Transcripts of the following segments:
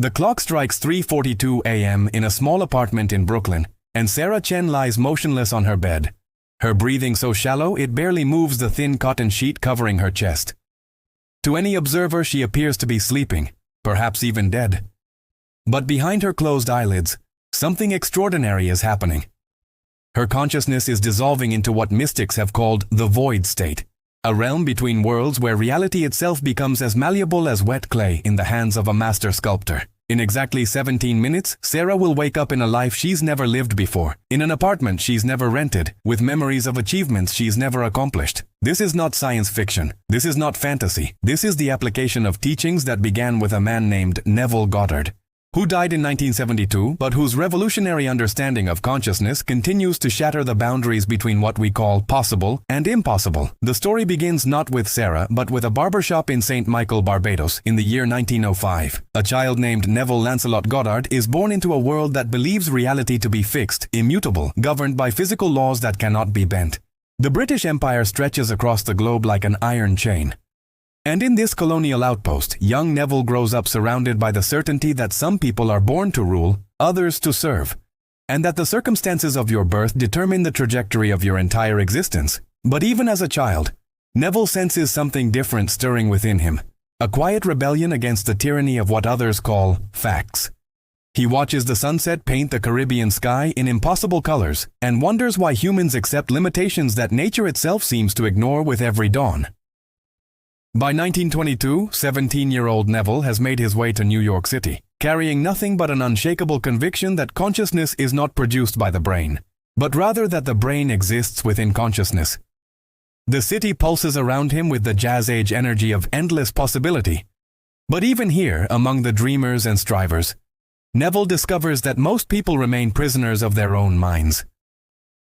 The clock strikes 3:42 a.m. in a small apartment in Brooklyn, and Sarah Chen lies motionless on her bed, her breathing so shallow it barely moves the thin cotton sheet covering her chest. To any observer, she appears to be sleeping, perhaps even dead. But behind her closed eyelids, something extraordinary is happening. Her consciousness is dissolving into what mystics have called the void state, a realm between worlds where reality itself becomes as malleable as wet clay in the hands of a master sculptor. In exactly 17 minutes, Sarah will wake up in a life she's never lived before, in an apartment she's never rented, with memories of achievements she's never accomplished. This is not science fiction. This is not fantasy. This is the application of teachings that began with a man named Neville Goddard, who died in 1972, but whose revolutionary understanding of consciousness continues to shatter the boundaries between what we call possible and impossible. The story begins not with Sarah, but with a barbershop in St. Michael, Barbados, in the year 1905. A child named Neville Lancelot Goddard is born into a world that believes reality to be fixed, immutable, governed by physical laws that cannot be bent. The British Empire stretches across the globe like an iron chain. And in this colonial outpost, young Neville grows up surrounded by the certainty that some people are born to rule, others to serve, and that the circumstances of your birth determine the trajectory of your entire existence. But even as a child, Neville senses something different stirring within him, a quiet rebellion against the tyranny of what others call facts. He watches the sunset paint the Caribbean sky in impossible colors and wonders why humans accept limitations that nature itself seems to ignore with every dawn. By 1922, 17-year-old Neville has made his way to New York City, carrying nothing but an unshakable conviction that consciousness is not produced by the brain, but rather that the brain exists within consciousness. The city pulses around him with the jazz-age energy of endless possibility. But even here, among the dreamers and strivers, Neville discovers that most people remain prisoners of their own minds.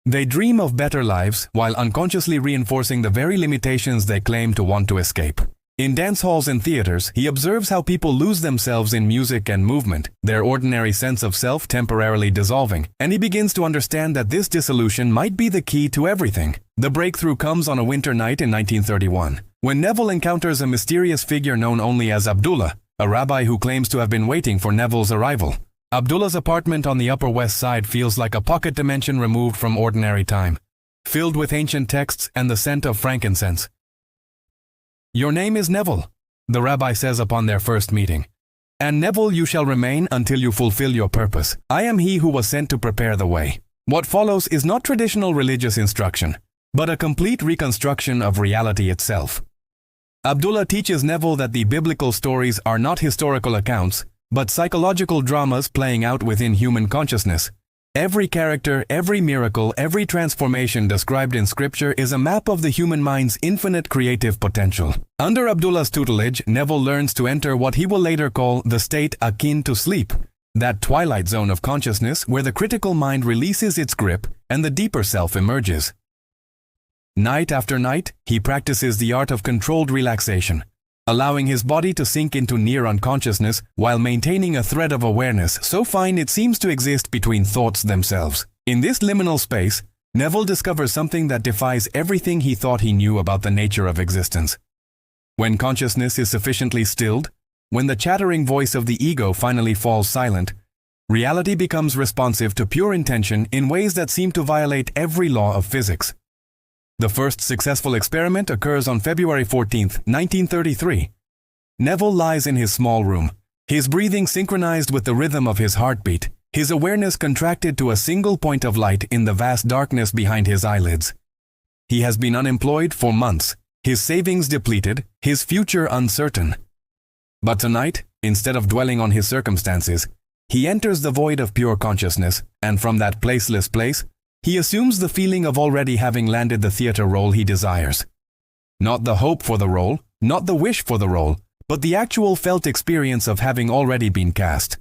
They dream of better lives while unconsciously reinforcing the very limitations they claim to want to escape. In dance halls and theaters, he observes how people lose themselves in music and movement, their ordinary sense of self temporarily dissolving, and he begins to understand that this dissolution might be the key to everything. The breakthrough comes on a winter night in 1931, when Neville encounters a mysterious figure known only as Abdullah, a rabbi who claims to have been waiting for Neville's arrival. Abdullah's apartment on the Upper West Side feels like a pocket dimension removed from ordinary time, filled with ancient texts and the scent of frankincense. "Your name is Neville," the rabbi says upon their first meeting, "and Neville you shall remain until you fulfill your purpose. I am he who was sent to prepare the way." What follows is not traditional religious instruction, but a complete reconstruction of reality itself. Abdullah teaches Neville that the biblical stories are not historical accounts, but psychological dramas playing out within human consciousness. Every character, every miracle, every transformation described in Scripture is a map of the human mind's infinite creative potential. Under Abdullah's tutelage, Neville learns to enter what he will later call the state akin to sleep, that twilight zone of consciousness where the critical mind releases its grip and the deeper self emerges. Night after night, he practices the art of controlled relaxation, allowing his body to sink into near unconsciousness while maintaining a thread of awareness so fine it seems to exist between thoughts themselves. In this liminal space, Neville discovers something that defies everything he thought he knew about the nature of existence. When consciousness is sufficiently stilled, when the chattering voice of the ego finally falls silent, reality becomes responsive to pure intention in ways that seem to violate every law of physics. The first successful experiment occurs on February 14, 1933. Neville lies in his small room, his breathing synchronized with the rhythm of his heartbeat, his awareness contracted to a single point of light in the vast darkness behind his eyelids. He has been unemployed for months, his savings depleted, his future uncertain. But tonight, instead of dwelling on his circumstances, he enters the void of pure consciousness, and from that placeless place, he assumes the feeling of already having landed the theater role he desires. Not the hope for the role, not the wish for the role, but the actual felt experience of having already been cast.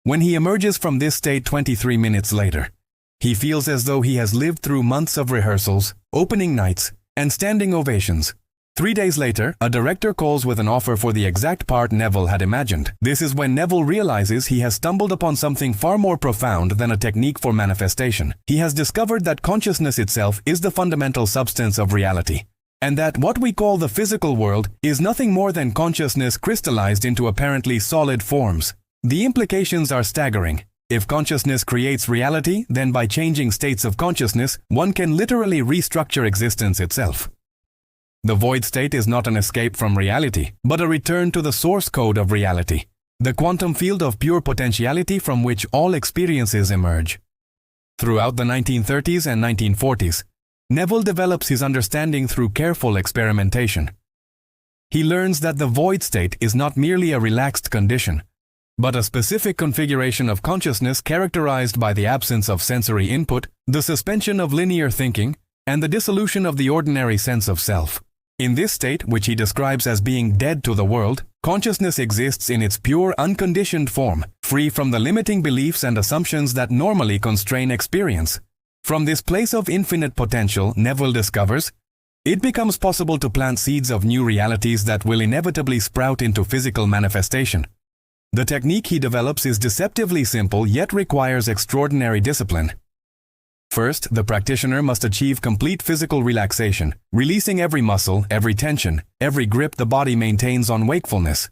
When he emerges from this state 23 minutes later, he feels as though he has lived through months of rehearsals, opening nights, and standing ovations. 3 days later, a director calls with an offer for the exact part Neville had imagined. This is when Neville realizes he has stumbled upon something far more profound than a technique for manifestation. He has discovered that consciousness itself is the fundamental substance of reality, and that what we call the physical world is nothing more than consciousness crystallized into apparently solid forms. The implications are staggering. If consciousness creates reality, then by changing states of consciousness, one can literally restructure existence itself. The void state is not an escape from reality, but a return to the source code of reality, the quantum field of pure potentiality from which all experiences emerge. Throughout the 1930s and 1940s, Neville develops his understanding through careful experimentation. He learns that the void state is not merely a relaxed condition, but a specific configuration of consciousness characterized by the absence of sensory input, the suspension of linear thinking, and the dissolution of the ordinary sense of self. In this state, which he describes as being dead to the world, consciousness exists in its pure, unconditioned form, free from the limiting beliefs and assumptions that normally constrain experience. From this place of infinite potential, Neville discovers, it becomes possible to plant seeds of new realities that will inevitably sprout into physical manifestation. The technique he develops is deceptively simple yet requires extraordinary discipline. First, the practitioner must achieve complete physical relaxation, releasing every muscle, every tension, every grip the body maintains on wakefulness.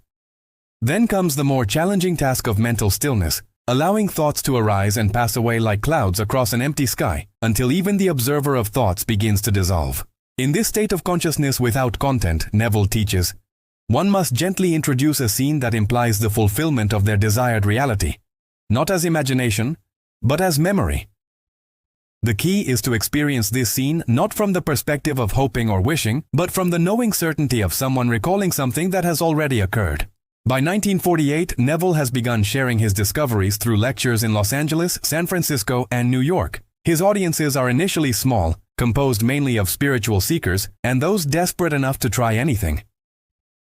Then comes the more challenging task of mental stillness, allowing thoughts to arise and pass away like clouds across an empty sky, until even the observer of thoughts begins to dissolve. In this state of consciousness without content, Neville teaches, one must gently introduce a scene that implies the fulfillment of their desired reality, not as imagination, but as memory. The key is to experience this scene not from the perspective of hoping or wishing, but from the knowing certainty of someone recalling something that has already occurred. By 1948, Neville has begun sharing his discoveries through lectures in Los Angeles, San Francisco, and New York. His audiences are initially small, composed mainly of spiritual seekers, and those desperate enough to try anything.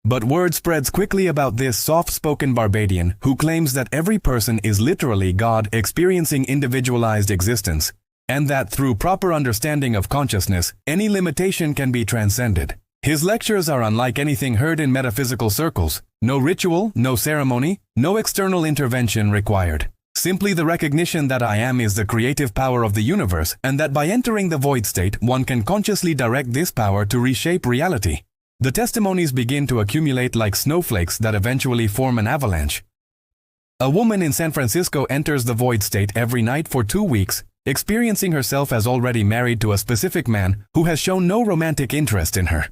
But word spreads quickly about this soft-spoken Barbadian who claims that every person is literally God experiencing individualized existence, and that through proper understanding of consciousness, any limitation can be transcended. His lectures are unlike anything heard in metaphysical circles. No ritual, no ceremony, no external intervention required. Simply the recognition that I am is the creative power of the universe, and that by entering the void state, one can consciously direct this power to reshape reality. The testimonies begin to accumulate like snowflakes that eventually form an avalanche. A woman in San Francisco enters the void state every night for 2 weeks, experiencing herself as already married to a specific man who has shown no romantic interest in her.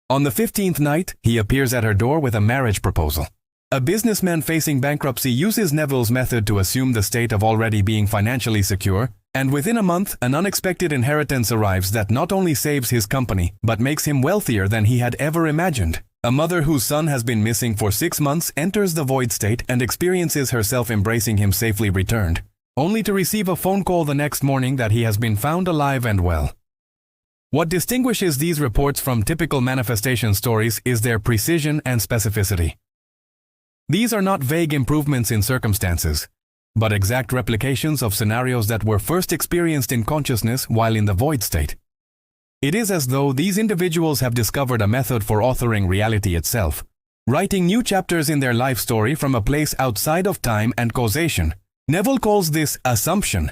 On the 15th night, he appears at her door with a marriage proposal. A businessman facing bankruptcy uses Neville's method to assume the state of already being financially secure, and within a month, an unexpected inheritance arrives that not only saves his company, but makes him wealthier than he had ever imagined. A mother whose son has been missing for 6 months enters the void state and experiences herself embracing him safely returned, only to receive a phone call the next morning that he has been found alive and well. What distinguishes these reports from typical manifestation stories is their precision and specificity. These are not vague improvements in circumstances, but exact replications of scenarios that were first experienced in consciousness while in the void state. It is as though these individuals have discovered a method for authoring reality itself, writing new chapters in their life story from a place outside of time and causation. Neville calls this assumption,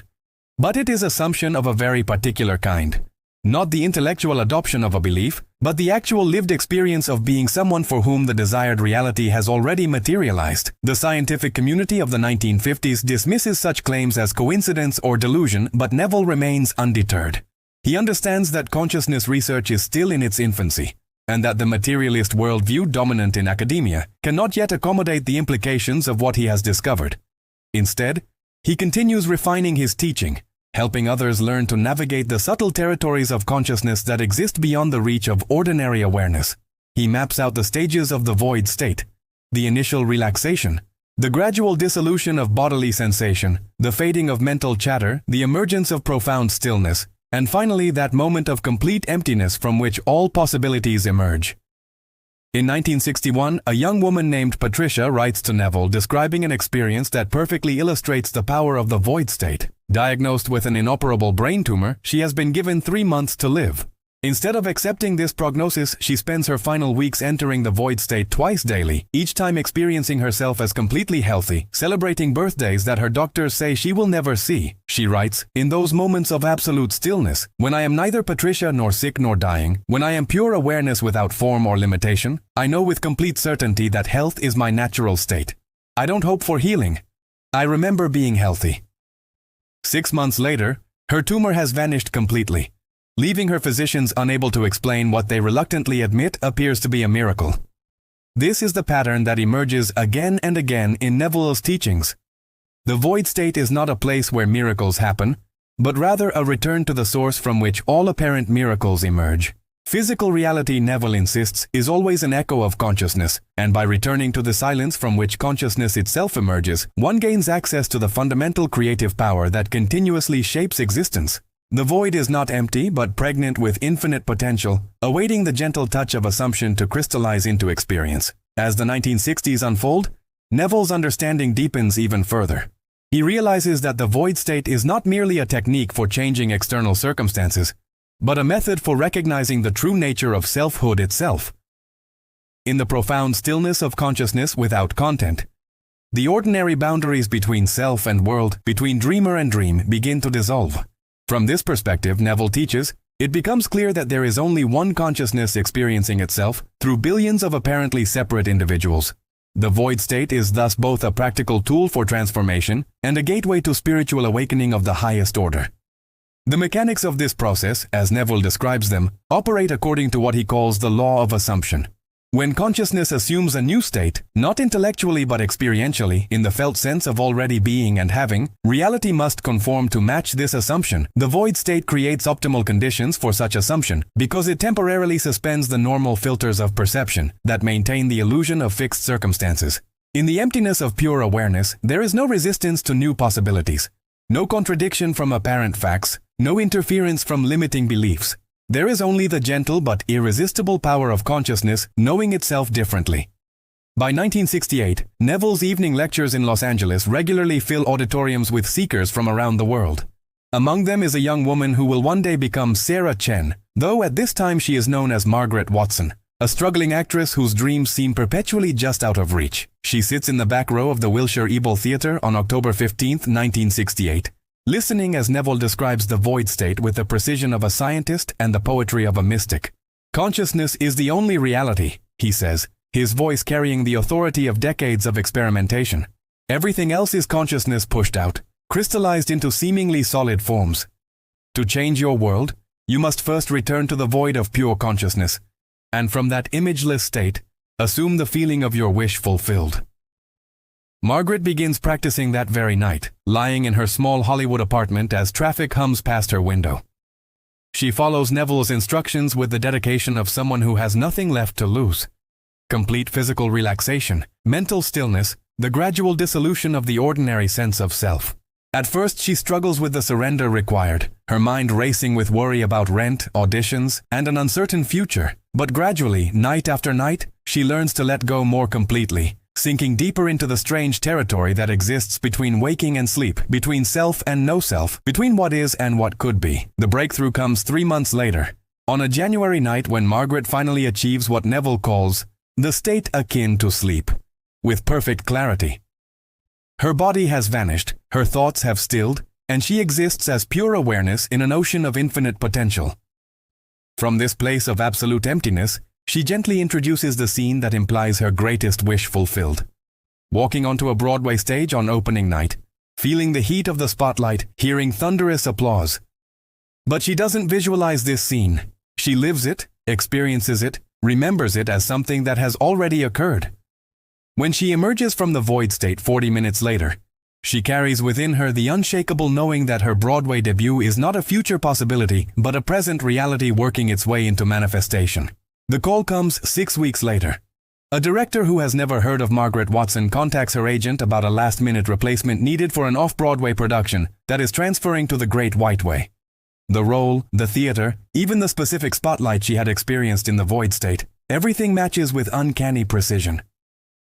but it is assumption of a very particular kind. Not the intellectual adoption of a belief, but the actual lived experience of being someone for whom the desired reality has already materialized. The scientific community of the 1950s dismisses such claims as coincidence or delusion, but Neville remains undeterred. He understands that consciousness research is still in its infancy, and that the materialist worldview dominant in academia cannot yet accommodate the implications of what he has discovered. Instead, he continues refining his teaching, helping others learn to navigate the subtle territories of consciousness that exist beyond the reach of ordinary awareness. He maps out the stages of the void state, the initial relaxation, the gradual dissolution of bodily sensation, the fading of mental chatter, the emergence of profound stillness, and finally that moment of complete emptiness from which all possibilities emerge. In 1961, a young woman named Patricia writes to Neville describing an experience that perfectly illustrates the power of the void state. Diagnosed with an inoperable brain tumor, she has been given 3 months to live. Instead of accepting this prognosis, she spends her final weeks entering the void state twice daily, each time experiencing herself as completely healthy, celebrating birthdays that her doctors say she will never see. She writes, "In those moments of absolute stillness, when I am neither Patricia nor sick nor dying, when I am pure awareness without form or limitation, I know with complete certainty that health is my natural state. I don't hope for healing. I remember being healthy. 6 months later, her tumor has vanished completely, leaving her physicians unable to explain what they reluctantly admit appears to be a miracle. This is the pattern that emerges again and again in Neville's teachings. The void state is not a place where miracles happen, but rather a return to the source from which all apparent miracles emerge. Physical reality, Neville insists, is always an echo of consciousness, and by returning to the silence from which consciousness itself emerges, one gains access to the fundamental creative power that continuously shapes existence. The void is not empty but pregnant with infinite potential, awaiting the gentle touch of assumption to crystallize into experience. As the 1960s unfold, Neville's understanding deepens even further. He realizes that the void state is not merely a technique for changing external circumstances, but a method for recognizing the true nature of selfhood itself. In the profound stillness of consciousness without content, the ordinary boundaries between self and world, between dreamer and dream, begin to dissolve. From this perspective, Neville teaches, it becomes clear that there is only one consciousness experiencing itself through billions of apparently separate individuals. The void state is thus both a practical tool for transformation and a gateway to spiritual awakening of the highest order. The mechanics of this process, as Neville describes them, operate according to what he calls the law of assumption. When consciousness assumes a new state, not intellectually but experientially, in the felt sense of already being and having, reality must conform to match this assumption. The void state creates optimal conditions for such assumption because it temporarily suspends the normal filters of perception that maintain the illusion of fixed circumstances. In the emptiness of pure awareness, there is no resistance to new possibilities, no contradiction from apparent facts, no interference from limiting beliefs. There is only the gentle but irresistible power of consciousness knowing itself differently. By 1968, Neville's evening lectures in Los Angeles regularly fill auditoriums with seekers from around the world. Among them is a young woman who will one day become Sarah Chen, though at this time she is known as Margaret Watson, a struggling actress whose dreams seem perpetually just out of reach. She sits in the back row of the Wilshire Ebel Theatre on October 15, 1968. Listening as Neville describes the void state with the precision of a scientist and the poetry of a mystic. Consciousness is the only reality, he says, his voice carrying the authority of decades of experimentation. Everything else is consciousness pushed out, crystallized into seemingly solid forms. To change your world, you must first return to the void of pure consciousness, and from that imageless state, assume the feeling of your wish fulfilled. Margaret begins practicing that very night, lying in her small Hollywood apartment as traffic hums past her window. She follows Neville's instructions with the dedication of someone who has nothing left to lose. Complete physical relaxation, mental stillness, the gradual dissolution of the ordinary sense of self. At first she struggles with the surrender required, her mind racing with worry about rent, auditions, and an uncertain future. But gradually, night after night, she learns to let go more completely, sinking deeper into the strange territory that exists between waking and sleep, between self and no self, between what is and what could be. The breakthrough comes 3 months later, on a January night when Margaret finally achieves what Neville calls the state akin to sleep, with perfect clarity. Her body has vanished, her thoughts have stilled, and she exists as pure awareness in an ocean of infinite potential. From this place of absolute emptiness, she gently introduces the scene that implies her greatest wish fulfilled. Walking onto a Broadway stage on opening night, feeling the heat of the spotlight, hearing thunderous applause. But she doesn't visualize this scene. She lives it, experiences it, remembers it as something that has already occurred. When she emerges from the void state 40 minutes later, she carries within her the unshakable knowing that her Broadway debut is not a future possibility, but a present reality working its way into manifestation. The call comes 6 weeks later. A director who has never heard of Margaret Watson contacts her agent about a last-minute replacement needed for an off-Broadway production that is transferring to the Great White Way. The role, the theater, even the specific spotlight she had experienced in the void state, everything matches with uncanny precision.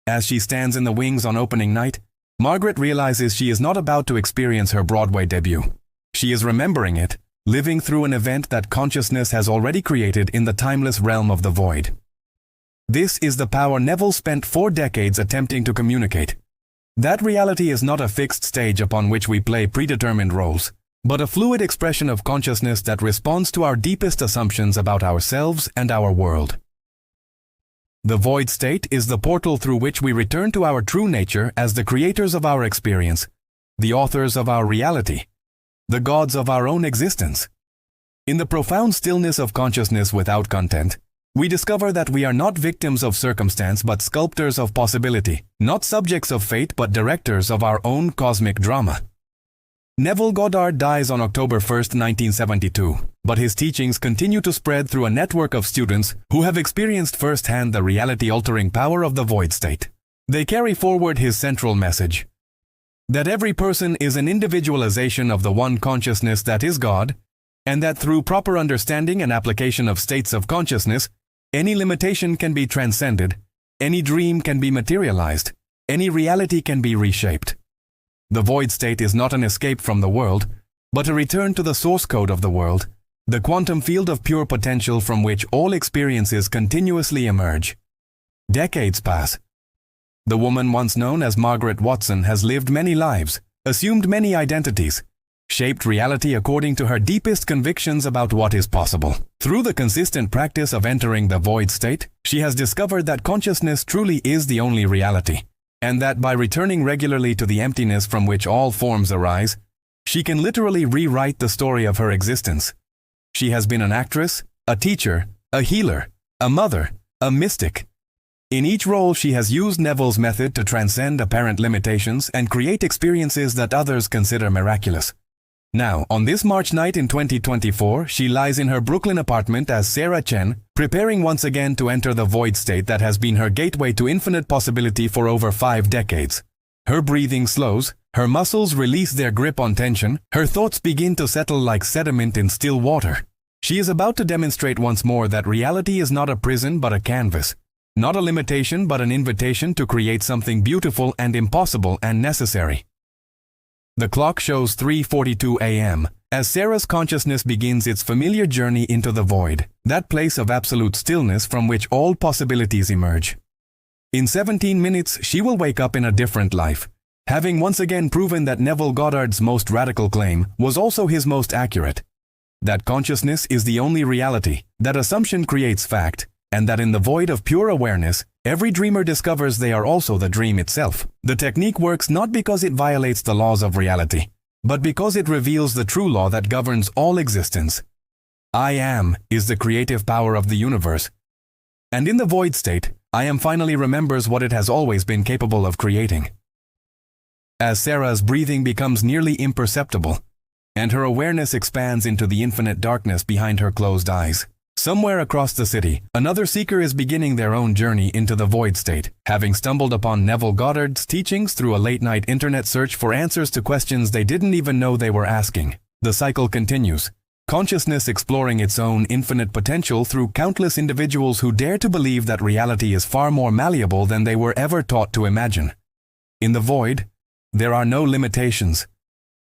As she stands in the wings on opening night, Margaret realizes she is not about to experience her Broadway debut. She is remembering it, living through an event that consciousness has already created in the timeless realm of the void. This is the power Neville spent 4 decades attempting to communicate. That reality is not a fixed stage upon which we play predetermined roles, but a fluid expression of consciousness that responds to our deepest assumptions about ourselves and our world. The void state is the portal through which we return to our true nature as the creators of our experience, the authors of our reality, the gods of our own existence. In the profound stillness of consciousness without content, we discover that we are not victims of circumstance but sculptors of possibility, not subjects of fate but directors of our own cosmic drama. Neville Goddard dies on October 1, 1972, but his teachings continue to spread through a network of students who have experienced firsthand the reality-altering power of the void state. They carry forward his central message, that every person is an individualization of the one consciousness that is God, and that through proper understanding and application of states of consciousness, any limitation can be transcended, any dream can be materialized, any reality can be reshaped. The void state is not an escape from the world, but a return to the source code of the world, the quantum field of pure potential from which all experiences continuously emerge. Decades pass. The woman once known as Margaret Watson has lived many lives, assumed many identities, shaped reality according to her deepest convictions about what is possible. Through the consistent practice of entering the void state, she has discovered that consciousness truly is the only reality, and that by returning regularly to the emptiness from which all forms arise, she can literally rewrite the story of her existence. She has been an actress, a teacher, a healer, a mother, a mystic. In each role, she has used Neville's method to transcend apparent limitations and create experiences that others consider miraculous. Now, on this March night in 2024, she lies in her Brooklyn apartment as Sarah Chen, preparing once again to enter the void state that has been her gateway to infinite possibility for over 5 decades. Her breathing slows, her muscles release their grip on tension, her thoughts begin to settle like sediment in still water. She is about to demonstrate once more that reality is not a prison but a canvas, not a limitation but an invitation to create something beautiful and impossible and necessary. The clock shows 3:42 a.m. as Sarah's consciousness begins its familiar journey into the void, that place of absolute stillness from which all possibilities emerge. In 17 minutes, she will wake up in a different life, having once again proven that Neville Goddard's most radical claim was also his most accurate. That consciousness is the only reality, that assumption creates fact, and that in the void of pure awareness, every dreamer discovers they are also the dream itself. The technique works not because it violates the laws of reality, but because it reveals the true law that governs all existence. I am is the creative power of the universe. And in the void state, I am finally remembers what it has always been capable of creating. As Sarah's breathing becomes nearly imperceptible, and her awareness expands into the infinite darkness behind her closed eyes, somewhere across the city, another seeker is beginning their own journey into the void state, having stumbled upon Neville Goddard's teachings through a late-night internet search for answers to questions they didn't even know they were asking. The cycle continues, consciousness exploring its own infinite potential through countless individuals who dare to believe that reality is far more malleable than they were ever taught to imagine. In the void, there are no limitations.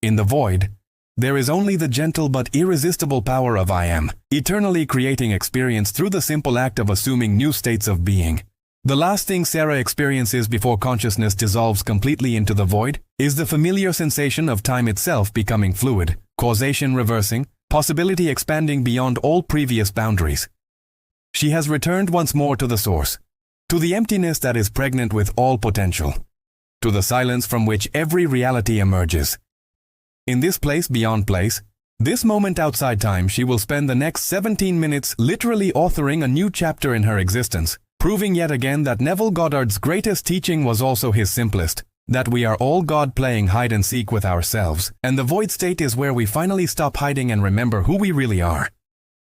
In the void, there is only the gentle but irresistible power of I am, eternally creating experience through the simple act of assuming new states of being. The last thing Sarah experiences before consciousness dissolves completely into the void is the familiar sensation of time itself becoming fluid, causation reversing, possibility expanding beyond all previous boundaries. She has returned once more to the source, to the emptiness that is pregnant with all potential, to the silence from which every reality emerges. In this place beyond place, this moment outside time, she will spend the next 17 minutes literally authoring a new chapter in her existence, proving yet again that Neville Goddard's greatest teaching was also his simplest, that we are all God playing hide and seek with ourselves, and the void state is where we finally stop hiding and remember who we really are.